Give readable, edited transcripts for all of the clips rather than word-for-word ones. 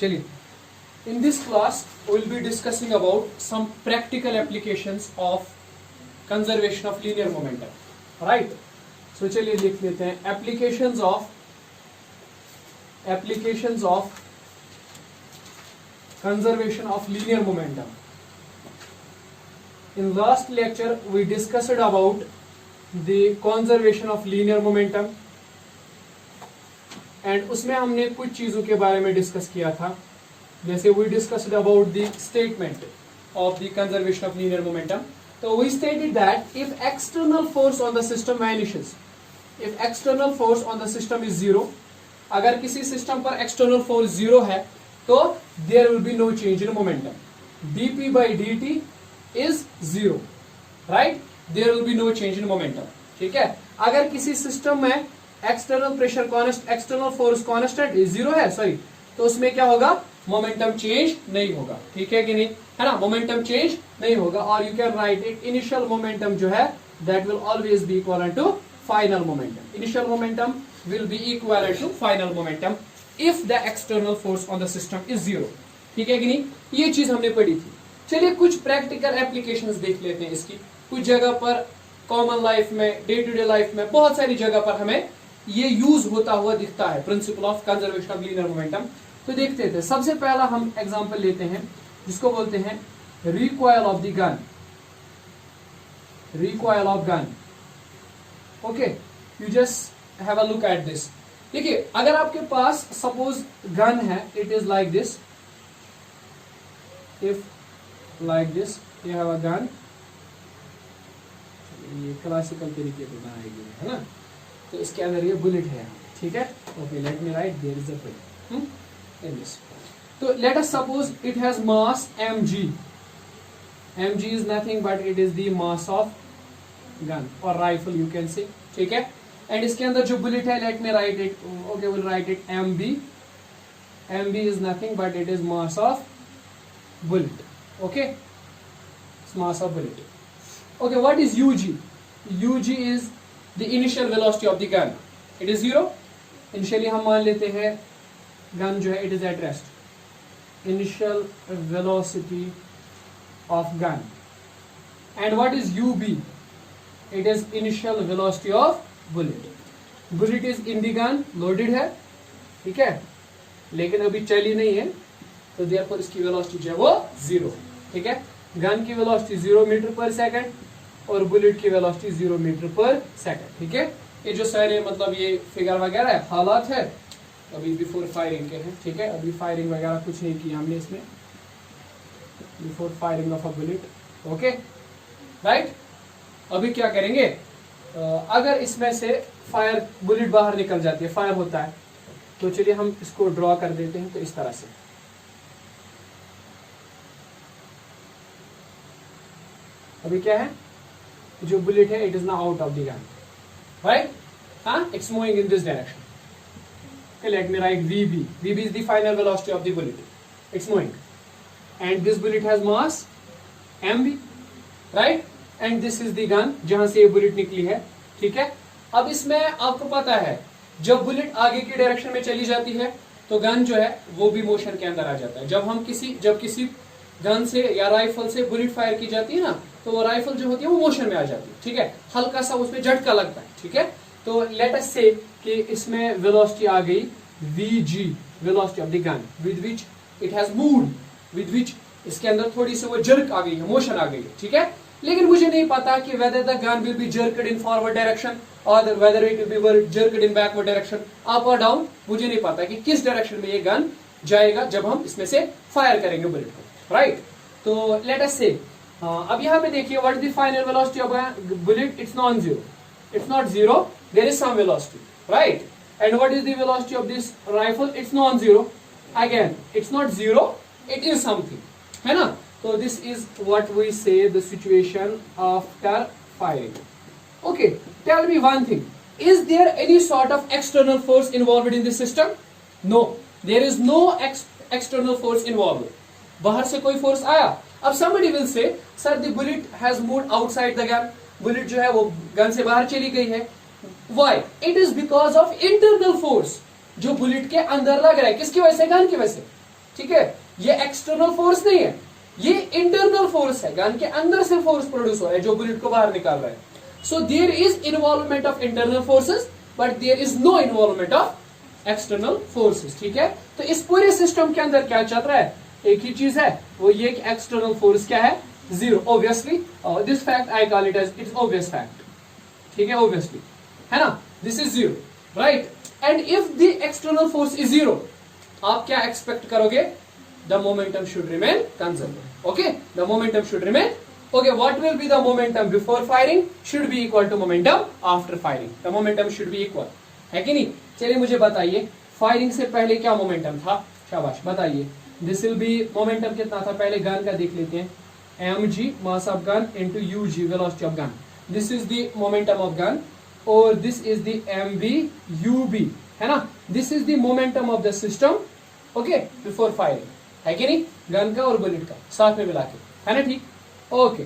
चलिए, in this class we will be discussing about some practical applications of conservation of linear momentum, right? So चलिए लिख लेते हैं applications of conservation of linear momentum. In last lecture we discussed about the conservation of linear momentum and उसमें हमने कुछ चीजों के बारे में डिस्कस किया था, जैसे we discussed about the statement of the conservation of linear momentum. So we stated that if external force on the system vanishes, if external force on the system is zero, अगर किसी system पर external force zero है तो there will be no change in momentum. dp by dt is zero, right? There will be no change in momentum. ठीक है, अगर किसी system में external pressure constant, external force constant zero है, sorry, तो उसमें क्या होगा, मोमेंटम चेंज नहीं होगा. ठीक है कि नहीं, है ना, मोमेंटम चेंज नहीं होगा. और you can write it, initial momentum जो है that will always be equal to final momentum. Initial momentum will be equal to final momentum if the external force on the system is zero. ठीक है कि नहीं, ये चीज हमने पढ़ी थी. चलिए कुछ प्रैक्टिकल एप्लीकेशंस देख लेते हैं इसकी. कुछ जगह पर कॉमन लाइफ में, डे टू डे लाइफ में बहुत सारी जगह पर हमें ये यूज होता हुआ दिखता है, principle of conservation of linear momentum. तो देखते थे, सबसे पहला हम एग्जांपल लेते हैं जिसको बोलते हैं recoil of the gun. Recoil of gun. Okay, you just have a look at this. देखिए, अगर आपके पास सपोज गन है, it is like this, if like this you have a gun, ये क्लासिकल तरीके से बनाई गई है ना, तो इसके अंदर ये बुलेट है. ठीक है, okay, let me write there is a bullet in this. तो let us suppose it has mass mg. mg is nothing but it is the mass of gun और राइफल, यू कैन से. ठीक है, and इसके अंदर जो bullet है, let me write it, okay, will write it mb. mb is nothing but it is mass of bullet. Okay, mass of bullet. Okay, what is UG? UG is the initial velocity of the gun. It is zero. Initially हम मान लेते हैं gun जो है it is at rest. Initial velocity of gun. And what is UB? It is initial velocity of bullet. Bullet is in the gun, loaded है, ठीक है, लेकिन अभी चली नहीं है, तो therefore इसकी velocity जो है वो zero. ठीक है, गन की वेलोसिटी 0 मीटर पर सेकंड और बुलेट की वेलोसिटी 0 मीटर पर सेकंड. ठीक है, ये जो सारे मतलब ये फिगर वगैरह है, हालात है अभी बिफोर फायरिंग के हैं. ठीक है, अभी फायरिंग वगैरह कुछ नहीं किया हमने इसमें, before firing of a bullet. Okay, right. अभी क्या करेंगे, अगर इसमें से फायर बुलेट बाहर निकल जाती है, फायर होता है, तो चलिए हम इसको ड्रॉ कर देते हैं. तो इस तरह से अभी क्या है, जो बुलेट है it is now out of the gun, right. हाँ, it's moving in this direction. Let me write VB. VB is the final velocity of the bullet. It's moving and this bullet has mass mb, right, and this is the gun जहां से ये bullet निकली है. ठीक है, अब इसमें आपको पता है जब बुलेट आगे की डायरेक्शन में चली जाती है तो गन जो है वो भी मोशन के अंदर आ जाता है. जब किसी गन से या राइफल से बुलेट फायर की जाती है ना, तो वो राइफल जो होती है वो मोशन में आ जाती है. ठीक है, हल्का सा उसमें झटका लगता है. ठीक है, तो लेट अस से कि इसमें वेलोसिटी आ गई vg, velocity of the gun, with which it has moved, with which इसके अंदर थोड़ी सी वो जर्क आ गई है, मोशन आ गई है. ठीक है, लेकिन मुझे नहीं पता कि whether the gun will be jerked in forward direction और whether it will be jerked in backward direction, up और डाउन. मुझे नहीं पता कि किस डायरेक्शन में ये गन जाएगा जब हम इसमें से फायर करेंगे बुलेट को, राइट. तो लेट अस से, अब यहाँ पे देखिए, what is the final velocity of bullet? It's non zero, it's not zero, there is some velocity, right. And what is the velocity of this rifle? It's non zero, again it's not zero, it is something, है ना. तो this is what we say the situation after firing. Okay, tell me one thing, is there any sort of external force involved in this system? No, there is no external force involved. बाहर से कोई force आया. अब somebody will say, sir, the bullet has moved outside the gun. Bullet जो है वो gun से बाहर चली गई है. Why? It is because of internal force जो बुलेट के अंदर लग रहा है. किसकी वजह से? गन की वजह से. ठीक है, ये एक्सटर्नल फोर्स नहीं है, ये इंटरनल फोर्स है, गन के अंदर से फोर्स प्रोड्यूस हो रहा है जो बुलेट को बाहर निकाल रहा है. So there is involvement of internal forces but there is no involvement of external forces. ठीक है, तो इस पूरे सिस्टम के अंदर क्या चल रहा है, एक ही चीज है, वो ये कि एक्सटर्नल फोर्स क्या है, zero. Obviously this fact I call it as it's obvious fact. ठीक है, ऑब्वियसली है ना, this is zero, right. And if the external force is zero, आप क्या एक्सपेक्ट करोगे, the momentum should remain conserve. Okay, the momentum should remain. Okay, what will be the momentum before firing should be equal to momentum after firing. The momentum should be equal. है कि नहीं. चलिए मुझे बताइए firing से पहले क्या momentum था, शाबाश बताइए. दिस विल बी मोमेंटम कितना था, पहले गन का देख लेते हैं. mg mass of gun into ug velocity of gun. This is the momentum of gun और this is the mb ub, है ना. This is the momentum of the system, okay, before firing. है कि नहीं, गन का और bullet का साथ में मिला के, है ना. ठीक, ओके.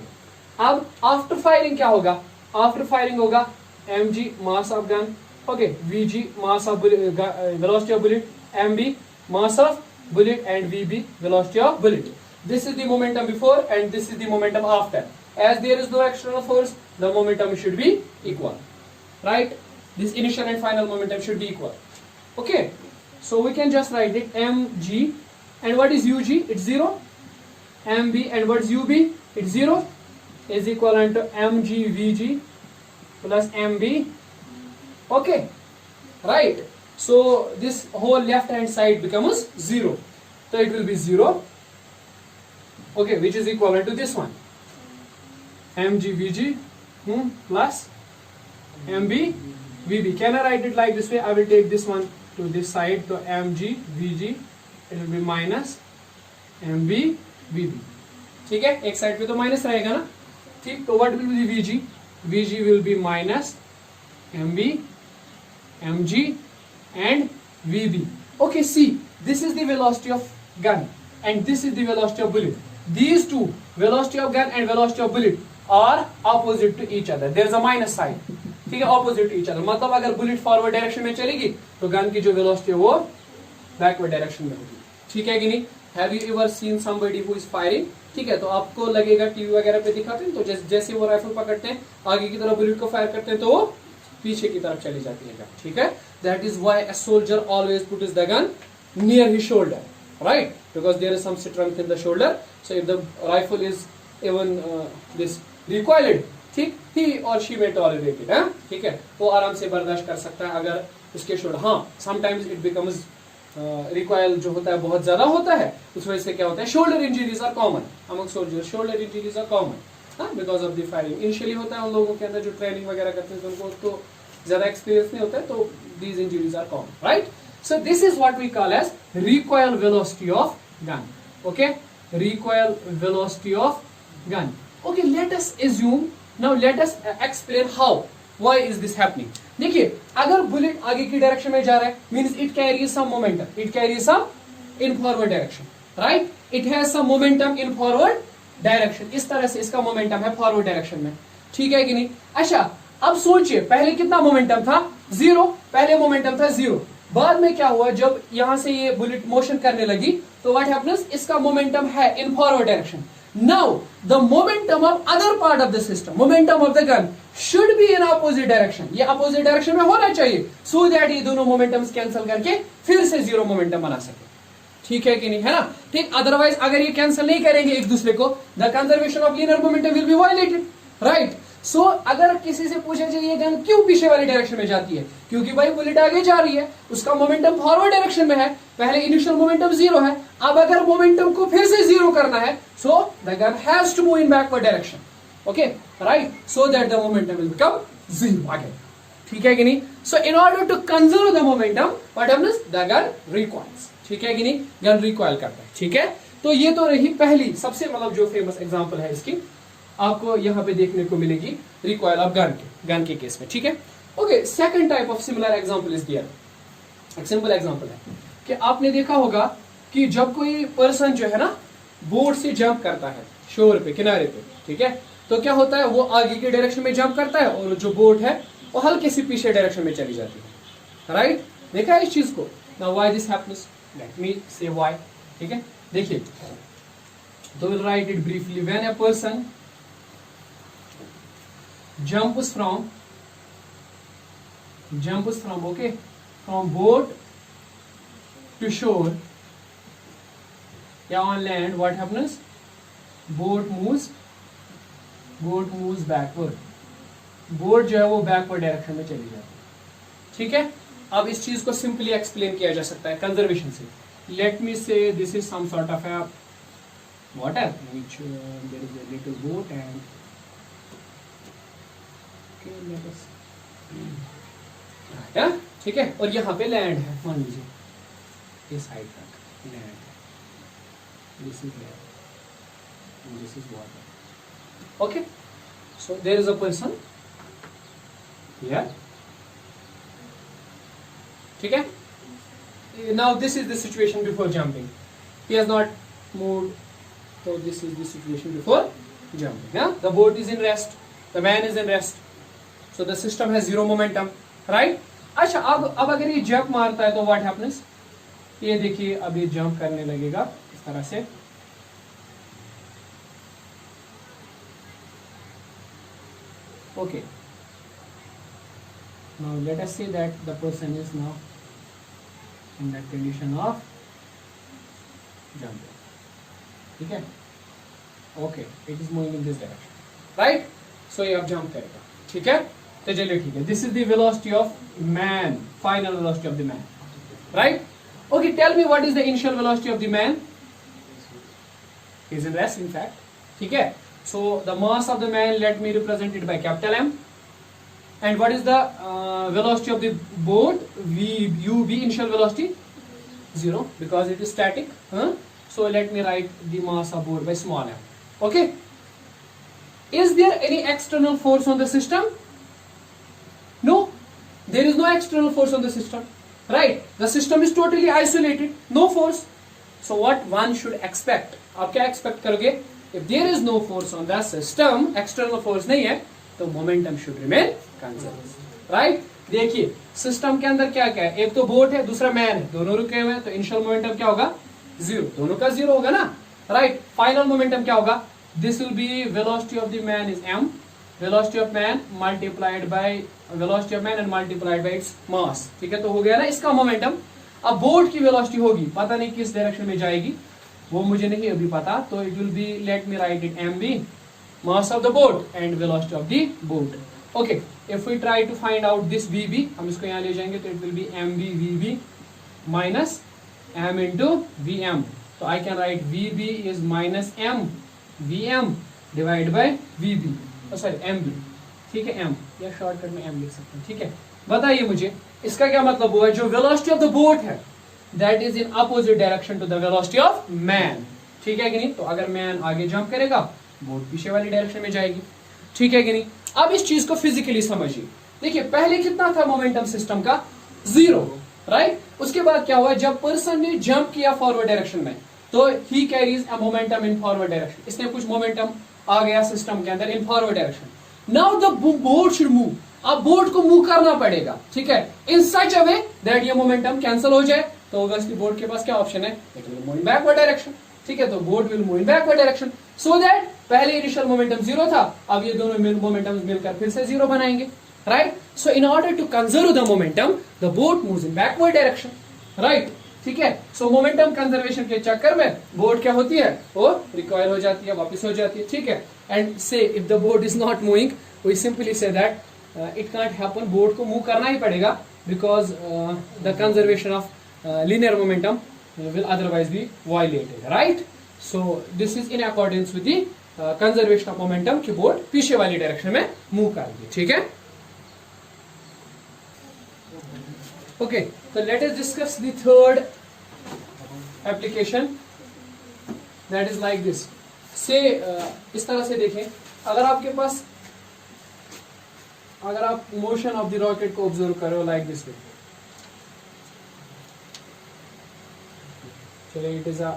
अब आफ्टर फायरिंग क्या होगा, आफ्टर फायरिंग होगा mg mass of gun, okay, vg mass of velocity of bullet, mb mass of bullet and vb velocity of bullet. This is the momentum before and this is the momentum after. As there is no external force, the momentum should be equal, right. This initial and final momentum should be equal. Okay, so we can just write it mg and what is ug, it's 0. mb and what is ub, it's 0, is equivalent to mg vg plus mb. Okay, right. So this whole left hand side becomes 0, so it will be 0, okay, which is equivalent to this one, mg vg plus mb vb. Can I write it like this way? I will take this one to this side, so mg vg, it will be minus mb vb. ठीक है, एक side पे तो minus रहेगा ना. ठीक, तो what will be vg, vg will be minus mb mg and vb. Okay, see, this is the velocity of gun and this is the velocity of bullet. These two, velocity of gun and velocity of bullet, are opposite to each other. There is a minus sign. ठीक है, opposite to each other. मतलब अगर bullet forward direction में चलेगी तो gun की जो velocity है वो बैकवर्ड डायरेक्शन में होगी. ठीक है कि नहीं. Have you ever seen somebody who is firing. ठीक है, तो आपको लगेगा टीवी वगैरह पे दिखाते हैं, तो जैसे वो राइफल पकड़ते हैं आगे की तरफ बुलेट को फायर करते हैं तो वो पीछे की तरफ चली जाती है. ठीक है, that is why a soldier always puts the gun near his shoulder, right, because there is some strength in the shoulder. So if the rifle is even this recoiled, ठीक, ही और शी में टॉलरेट इट. ठीक है, वो आराम से बर्दाश्त कर सकता है अगर उसके शोल्डर. हाँ, समटाइम्स इट बिकम्स रिकॉइल जो होता है बहुत ज्यादा होता है, उस वजह से क्या होता है, shoulder injuries are common among soldiers. Shoulder injuries are common because of the firing. Initially होता है उन लोगों के अंदर जो ट्रेनिंग वगैरह करते हैं, तो उनको तो ज्यादा एक्सपीरियंस नहीं होता है, तो these injuries are common, right. So this is what we call as recoil velocity of gun. Okay, recoil velocity of gun. Okay, let us assume now, let us explain how, why is this happening. देखिए, अगर bullet आगे की direction में जा रहा है, means it carries some momentum, it carries some in forward direction, right. It has some momentum in forward direction. इस तरह से इसका मोमेंटम है फॉरवर्ड डायरेक्शन में. ठीक है कि नहीं. अच्छा, अब सोचिए पहले कितना मोमेंटम था, 0. पहले मोमेंटम था 0. बाद में क्या हुआ, जब यहां से ये बुलेट मोशन करने लगी तो व्हाट हैपेंस, इसका मोमेंटम है इन forward direction. Now the momentum of other part of the system, momentum of the gun should be in opposite direction. ये opposite direction में होना चाहिए, so that ये दोनों momentums cancel करके फिर से 0 momentum बना सके. ठीक है कि नहीं, है ना. ठीक, otherwise अगर ये cancel नहीं करेंगे एक दूसरे को, the conservation of linear momentum will be violated, right. सो अगर किसी से पूछा जाए ये गन क्यों पीछे वाली डायरेक्शन में जाती है, क्योंकि भाई बुलेट आगे जा रही है, उसका मोमेंटम फॉरवर्ड डायरेक्शन में है, पहले इनिशियल मोमेंटम 0 है, अब अगर मोमेंटम को फिर से 0 करना है, so the gun has to move in backward direction. Okay, right, so that the momentum will become 0 again. ठीक है कि नहीं. So in order to conserve the momentum what happens, the gun recoils. ठीक है कि नहीं, गन रिकॉइल करता है. ठीक है, तो ये तो रही पहली सबसे मतलब जो फेमस एग्जांपल है इसकी, आपको यहाँ पे देखने को मिलेगी रिकॉइल ऑफ गन के केस में. ठीक है. Okay, second type of similar example is there. एक सिंपल एग्जांपल है कि आपने देखा होगा कि जब कोई पर्सन जो है ना बोट से जंप करता है शोर पे, किनारे पे, ठीक है, तो क्या होता है, वो आगे की डायरेक्शन में जंप करता है और जो बोट है वो हल्के सी पीछे डायरेक्शन में चली जाती है, राइट. देखा है इस चीज को. Now why this happens, late me से व्हाई. ठीक है, देखिए तो will write it briefly. When a person jumps from okay, from boat to shore या on land, what happens? boat moves backward. Boat जो है वो बैकवर्ड डायरेक्शन में चली जाती है. ठीक है, अब इस चीज को सिंपली एक्सप्लेन किया जा सकता है कंजर्वेशन से. Let me say this is some sort of a water which there is a little boat and ठीक है, और यहाँ पे लैंड है, मान लीजिए इस साइड तक लैंड है. This is land, this is water. Okay, so there is a person here. ठीक है, now this is the situation before jumping. He has not moved, so this is the situation before jumping. Yeah? The boat is in rest, the man is in rest, so the system has zero momentum, right? अच्छा, अब अगर ये jump मारता है तो what happens? ये देखिए अब ये जंप करने लगेगा इस तरह से. Okay. Now let us say that the person is now in that condition of jumping. ठीक है, okay, it is moving in this direction, right? So ये अब jump करेगा. ठीक है, तो चलिए ठीक है. This is the velocity of man, final velocity of the man, right? Okay, tell me what is the initial velocity of the man? He is in rest, in fact. ठीक है, so the mass of the man, let me represent it by capital M. And what is the velocity of the boat? V initial velocity 0 because it is static. So let me write the mass of boat by small m. Okay. Is there any external force on the system? No, there is no external force on the system. Right? The system is totally isolated. No force. So what one should expect? आप क्या expect करोगे? If there is no force on the system, external force नहीं है, तो momentum should remain conserved. Right? देखिए system के अंदर क्या क्या है, एक तो बोट है, दूसरा मैन है, दोनों रुके हुए हैं, तो इनिशियल मोमेंटम क्या होगा? जीरो. दोनों का जीरो होगा ना, राइट? फाइनल मोमेंटम क्या होगा? This will be velocity of the man is m, velocity of man multiplied by velocity of man and multiplied by its mass. ठीक है, तो हो गया ना इसका मोमेंटम. अब बोट की वेलोसिटी होगी, पता नहीं किस डायरेक्शन में जाएगी, वो मुझे नहीं अभी पता, तो it will B, late me write it mv, mass of the boat and velocity of the boat. Okay, if we try to find out this vb, हम इसको यहाँ ले जाएंगे, तो it will be mv vb minus m into vm. So I can write vb is minus m vm divided by vb, sorry mb. ठीक है, m या shortcut में m लिख सकते हैं. ठीक है, बताइए मुझे इसका क्या मतलब हुआ? जो वेलोसिटी ऑफ द बोट है that is in opposite direction to the velocity of man. ठीक है कि नहीं? तो अगर मैन आगे जंप करेगा, बोट पीछे वाली डायरेक्शन में जाएगी. ठीक है कि नहीं? अब इस चीज को फिजिकली समझिए. देखिए पहले कितना था मोमेंटम सिस्टम का? Zero, right? उसके बाद क्या हुआ? जब पर्सन ने जंप किया फॉरवर्ड डायरेक्शन में, तो he carries a momentum in forward direction. इसने कुछ मोमेंटम आ गया सिस्टम के अंदर इन forward direction. Now the boat should move. अब बोट को मूव करना पड़ेगा, ठीक है, इन सच अ वे दैट ये मोमेंटम कैंसिल हो जाए. तो ऑब्वियसली बोट के पास क्या ऑप्शन है? It will move in backward direction. ठीक है, तो boat will move in backward direction, so that पहले इनिशियल मोमेंटम जीरो था, अब ये दोनों मोमेंटम्स मिलकर फिर से जीरो बनाएंगे, right? So in order to conserve the momentum, the boat moves in backward direction, right? ठीक है, सो मोमेंटम कंजर्वेशन के चक्कर में बोट क्या होती है? वो रिकॉइल हो जाती है, वापस हो जाती है. ठीक है, and say if the boat is not moving, we simply say that it can't happen. Boat को मूव करना ही पड़ेगा because the conservation of linear momentum will otherwise be violated, right? So this is in accordance with the conservation of momentum कि boat पीछे वाली direction में move करेगी. ठीक है, ओके, तो let us discuss the third application that is like this. से इस तरह से देखें, अगर आपके पास, अगर आप मोशन ऑफ द रॉकेट को ऑब्जर्व करो लाइक दिस वे, चलिए it is a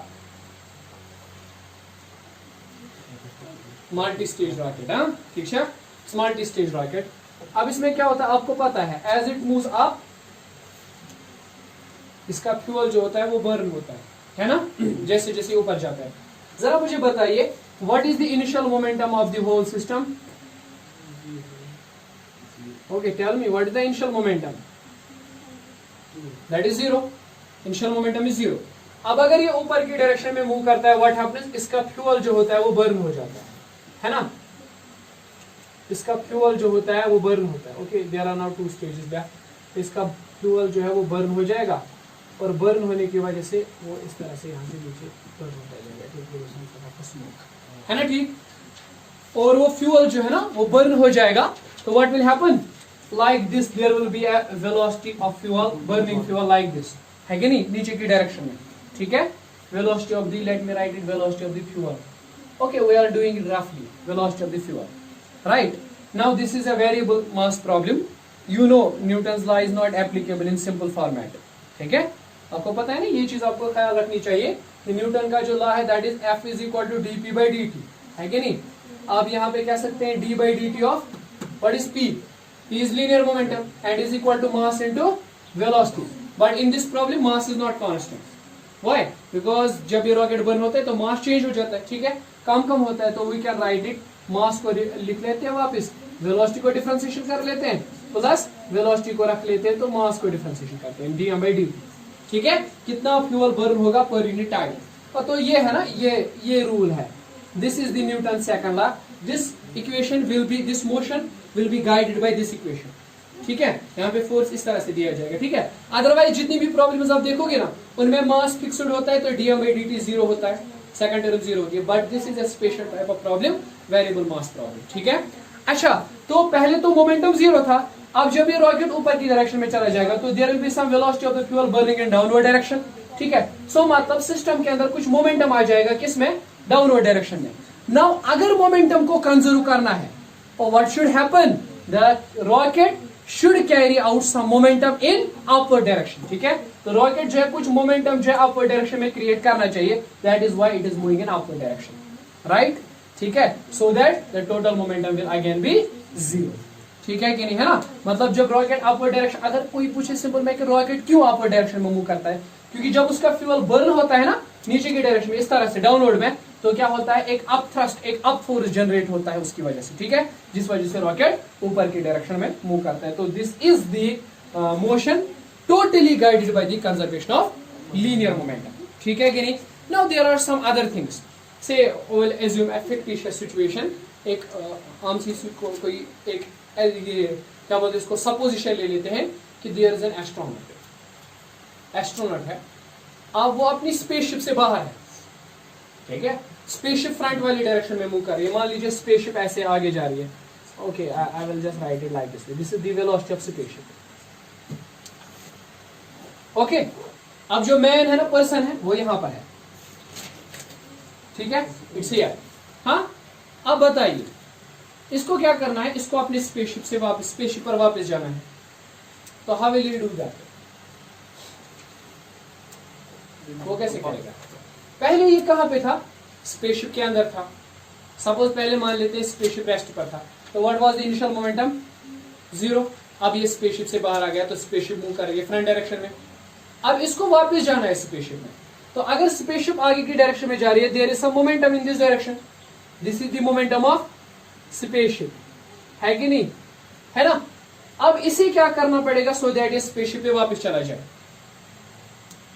multi stage rocket. हाँ, ठीक है, मल्टी स्टेज रॉकेट. अब इसमें क्या होता है आपको पता है, एज इट मूव्स अप इसका फ्यूल जो होता है वो बर्न होता है, है ना, जैसे जैसे ऊपर जाता है। जरा मुझे बताइए what is the initial momentum of the whole system? Okay, tell me what is the initial momentum? That is zero. Initial momentum is zero. अब अगर ये ऊपर की डायरेक्शन में मूव करता है, व्हाट हैपेंस, इसका फ्यूल जो होता है वो बर्न हो जाता है ना, इसका फ्यूल जो होता है वो बर्न होता है। Okay, there are now two stages that इसका फ्यूल जो है वो बर्न हो जाएगा, और बर्न होने की वजह से वो इस तरह से यहाँ से नीचे बर्न होता जाएगा, स्मोक, है ना, ठीक। और वो फ्यूल जो है ना वो बर्न हो जाएगा, तो what will happen, like this there will be a velocity of fuel, burning fuel like this, है कि नहीं, नीचे की डायरेक्शन में, ठीक है। Velocity of the, let me write it, velocity of the fuel. Okay, we are doing it रफली, velocity of the fuel, right? Now this is a variable mass problem. You know Newton's law is not applicable in simple format. ठीक है, आपको पता है ना, ये चीज आपको ख्याल रखनी चाहिए कि न्यूटन का जो लॉ है that is F is equal to dp by dt, है कि नहीं। आप यहाँ पे कह सकते हैं d by dt of what is p? P is linear momentum and is equal to mass into velocity. But in this problem mass is not constant. Why? Because जब ये रॉकेट बर्न होता है तो मास चेंज हो जाता है, ठीक है, कम कम होता है, तो वी कैन राइट इट, मास को लिख लेते हैं वापस, वेलोसिटी को डिफरेंशिएशन कर लेते हैं, प्लस वेलोसिटी को रख लेते हैं, तो मास को डिफरेंशिएशन करते हैं, dm by dt, ठीक है। कितना फ्यूल बर्न होगा पर यूनिट टाइम, तो ये है ना, ये रूल है। This is the Newton second law. This equation will be, this motion will be guided by this equation, ठीक है। यहाँ पे फोर्स इस तरह से दिया जाएगा, ठीक है। अदरवाइज जितनी भी प्रॉब्लम्स आप देखोगे ना, उनमें मास फिक्स्ड होता है, तो dm by dt जीरो होता है, सेकंड टर्म जीरो होती है, but this is a special type of problem, variable mass problem, ठीक है। अच्छा, तो पहले तो मोमेंटम जीरो था, अब जब ये रॉकेट ऊपर की डायरेक्शन में चला जाएगा तो there will be some velocity of the fuel burning in downward direction, ठीक है। सो मतलब सिस्टम के अंदर कुछ मोमेंटम आ जाएगा, किसमें, डाउनवर्ड डायरेक्शन में। नाउ अगर मोमेंटम को कंजर्व करना है, और what should happen, the rocket should carry out some momentum in upward direction, ठीक है। तो रॉकेट जो है कुछ मोमेंटम जो है अपवर्ड डायरेक्शन में क्रिएट करना चाहिए, that is why it is moving in upward direction, right, ठीक है। So that the total momentum will again be zero, ठीक है कि नहीं, है ना। मतलब जब रॉकेट अपवर्ड डायरेक्शन, अगर कोई पूछे सिंपल में कि रॉकेट क्यों अपवर्ड डायरेक्शन में मूव करता है, क्योंकि जब उसका फ्यूल बर्न होता है ना नीचे की डायरेक्शन में इस तरह से डाउनवर्ड में, तो क्या होता है, एक अप थ्रस्ट, एक अप फोर्स जनरेट होता है उसकी वजह से, ठीक है, जिस वजह से रॉकेट ऊपर की डायरेक्शन में मूव करता है। तो this is the motion totally guided by the conservation of linear momentum, ठीक है कि नहीं। Now there are some other things, say will assume a fictitious situation, एक आम सी कोई एक ये क्या बोलते हैं इसको, सपोजिशन ले लेते हैं कि देयर इज एन एस्ट्रोनॉट है, अब वो अपनी स्पेसशिप से बाहर है, ठीक है, स्पेसशिप फ्रंट वाली डायरेक्शन में मूव कर रही है, मान लीजिए स्पेसशिप ऐसे आगे जा रही है, okay, I will just write it like this, this is the velocity of spaceship, okay. अब जो मैन है ना, पर्सन है, वो यहां पर है, ठीक है, इट्स हियर, हाँ। अब बताइए इसको क्या करना है, इसको अपने स्पेसशिप से वापस, स्पेसशिप पर वापस जाना है, तो how will you do that, वो कैसे करेगा। पहले ये कहां पे था, स्पेसशिप के अंदर था, सपोज पहले मान लेते हैं स्पेसशिप रेस्ट पर था, तो what was the initial momentum, zero. अब ये स्पेसशिप से बाहर आ गया, तो स्पेसशिप मूव कर रही है फ्रंट डायरेक्शन में, अब इसको वापस जाना है स्पेसशिप में, तो अगर स्पेसशिप आगे की डायरेक्शन में जा रही है, there is some momentum in this direction, this is the momentum of spaceship, है कि नहीं, है ना। अब इसे क्या करना पड़ेगा, सो दैट ये स्पेसशिप पे वापस चला जाए,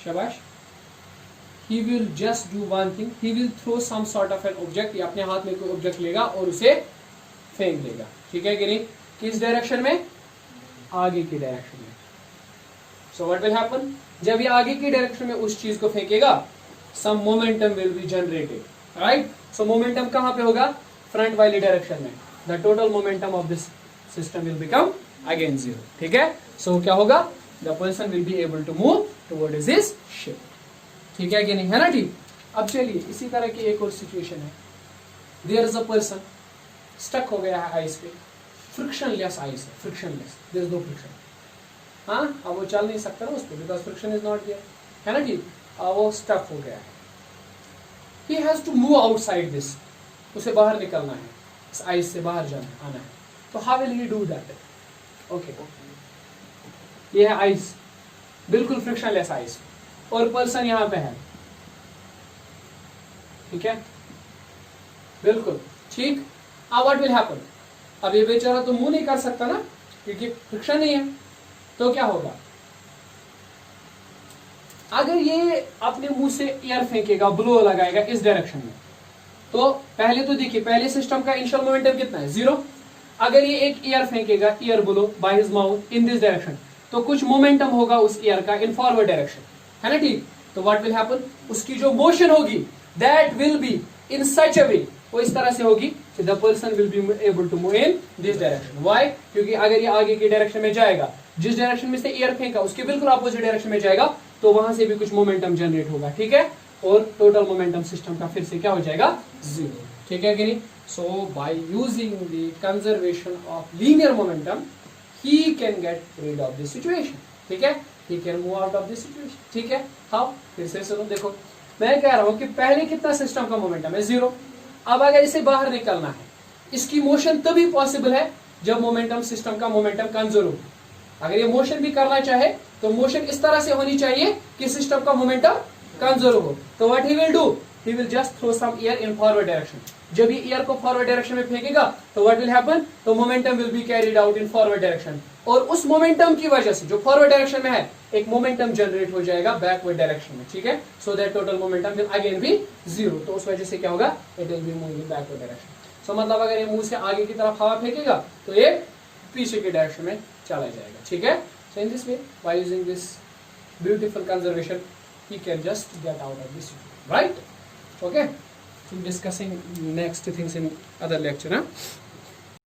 शाबाश। He will just do one thing, he will throw some sort of an object, ये अपने हाथ में कोई ऑब्जेक्ट लेगा और उसे फेंक देगा, ठीक है कि नहीं, किस डायरेक्शन में, आगे की डायरेक्शन में। सो व्हाट विल हैपन, जब ये आगे की डायरेक्शन में उस चीज को फेंकेगा, some momentum will be generated, right? So momentum कहां पे होगा, फ्रंट वाली डायरेक्शन में, the total momentum of this system will become again zero, ठीक है। So क्या होगा, the person will be able to move towards his ship, ठीक है कि नहीं, है ना, ठीक। अब चलिए इसी तरह की एक और सिचुएशन है, there is a person stuck हो गया है आइस पे, फ्रिक्शनलेस आइस है, frictionless, there is no friction, हाँ, अब वो चल नहीं सकता ना उस पर, because friction is not there, है ना, ठीक। अब वो स्टक हो गया है, he has to move outside this, उसे बाहर निकलना है, इस आइस से बाहर जाना आना है, तो how will he do that, okay, ये है आइस, बिल्कुल फ्रिक्शनलेस आइस, और पर्सन यहाँ पे है, ठीक है, बिल्कुल ठीक। अब व्हाट विल हैपन, अब ये बेचारा तो मुंह नहीं कर सकता ना क्योंकि फ्रिक्शन नहीं है, तो क्या होगा, अगर ये अपने मुंह से एयर फेंकेगा, ब्लो लगाएगा इस डायरेक्शन में, तो पहले तो देखिए पहले सिस्टम का इनिशियल मोमेंटम कितना है, 0। अगर ये एक एयर फेंकेगा, air blow by his mouth in this direction, तो कुछ मोमेंटम होगा उस एयर का इन फॉरवर्ड डायरेक्शन, है ना ठीक। तो व्हाट विल हैपन, उसकी जो मोशन होगी that will be in such a way, वो इस तरह से होगी कि the person will be able to move in this direction. Why, क्योंकि अगर ये आगे की डायरेक्शन में जाएगा, जिस डायरेक्शन में से एयर फेंका उसके बिल्कुल अपोजिट डायरेक्शन में जाएगा, तो वहां से भी कुछ मोमेंटम जनरेट होगा, ठीक है, और टोटल मोमेंटम सिस्टम का फिर से क्या हो जाएगा, 0, ठीक है कि नहीं। So by using the conservation of linear momentum he can get rid of this situation, ठीक है, he can move out of this situation, ठीक है। हाउ, फिर से सुनो, देखो मैं कह रहा हूं कि पहले कितना सिस्टम का मोमेंटम है, 0। अब अगर इसे बाहर निकलना है, इसकी मोशन तभी पॉसिबल है जब मोमेंटम सिस्टम का मोमेंटम कंजर्व हो। अगर ये मोशन भी करना चाहे तो मोशन इस तरह से होनी चाहिए कि सिस्टम का मोमेंटम कंजर्व हो। तो what he will do, he will just throw some air in forward direction. जब ये एयर को फॉरवर्ड डायरेक्शन में फेंकेगा तो व्हाट विल हैपन, तो momentum will be carried out in forward direction, और उस मोमेंटम की वजह से जो फॉरवर्ड डायरेक्शन में है एक मोमेंटम जनरेट हो जाएगा बैकवर्ड डायरेक्शन में, ठीक है। So that total momentum will again be 0। तो उस वजह से क्या होगा, it will be moving in backward direction. So मतलब अगर ये मुंह से आगे की तरफ हवा फेंकेगा तो ये पीछे के डायरेक्शन में चला जाएगा, ठीक है। So in this way, by using this beautiful conservation, he can just get out of this, right? Okay. So discussing next things in other lecture. Huh?